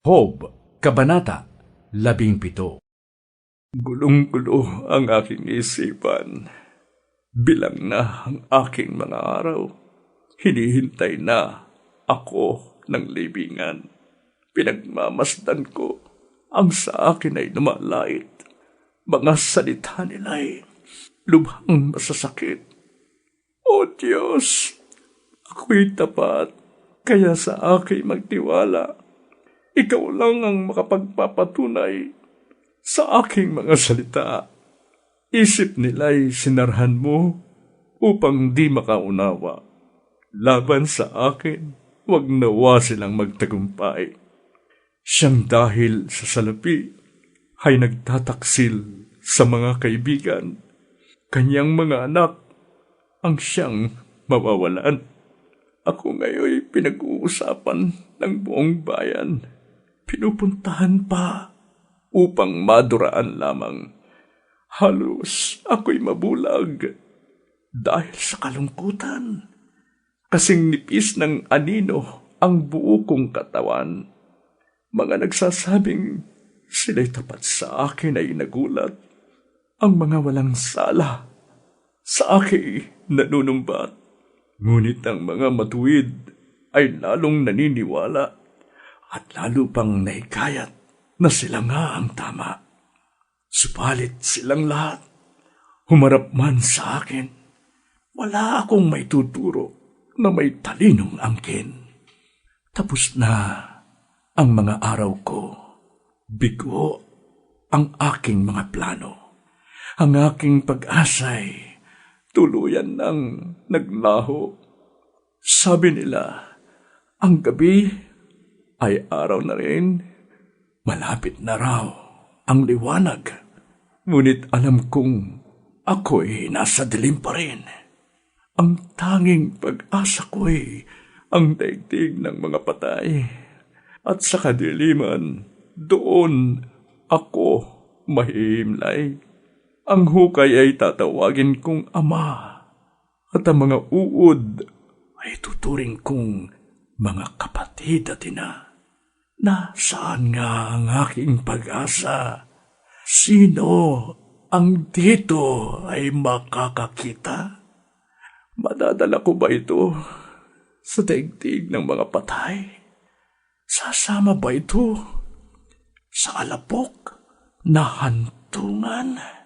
Hob, Kabanata 17. Gulong-gulo ang aking isipan. Bilang na ang aking mga araw. Hinihintay na ako ng libingan. Pinagmamasdan ko ang sa akin ay lumalait. Mga salita nila'y lubhang masasakit. O Diyos, ako'y tapat, kaya sa akin magtiwala. Ikaw lang ang makapagpapatunay sa aking mga salita. Isip nila'y sinarhan mo upang di makaunawa. Laban sa akin, wag nawa silang magtagumpay. Siyang dahil sa salapi ay nagtataksil sa mga kaibigan. Kanyang mga anak ang siyang mawawalan. Ako ngayon pinag-uusapan ng buong bayan. Pinupuntahan pa upang maduraan lamang. Halos ako'y mabulag dahil sa kalungkutan. Kasing nipis ng anino ang buo kong katawan. Mga nagsasabing sila'y tapat sa akin ay nagulat. Ang mga walang sala sa akin nanunumbat. Ngunit ang mga matuwid ay lalong naniniwala at lalo pang nahikayat na sila nga ang tama. Subalit silang lahat, humarap man sa akin, wala akong may tuturo na may talinong angkin. Tapos na ang mga araw ko, bigo ang aking mga plano. Ang aking pag-asay, tuluyan nang naglaho. Sabi nila, ang gabi ay araw na rin, malapit na raw ang liwanag. Ngunit alam kong ako'y nasa dilim pa rin. Ang tanging pag-asa ko'y ang daigdig ng mga patay. At sa kadiliman, doon ako mahihimlay. Ang hukay ay tatawagin kong ama, at ang mga uod ay tuturing kong mga kapatid at ina. Nasaan nga ang aking pag-asa? Sino ang dito ay makakakita? Madadala ko ba ito sa daigdig ng mga patay? Sasama ba ito sa alapok na hantungan?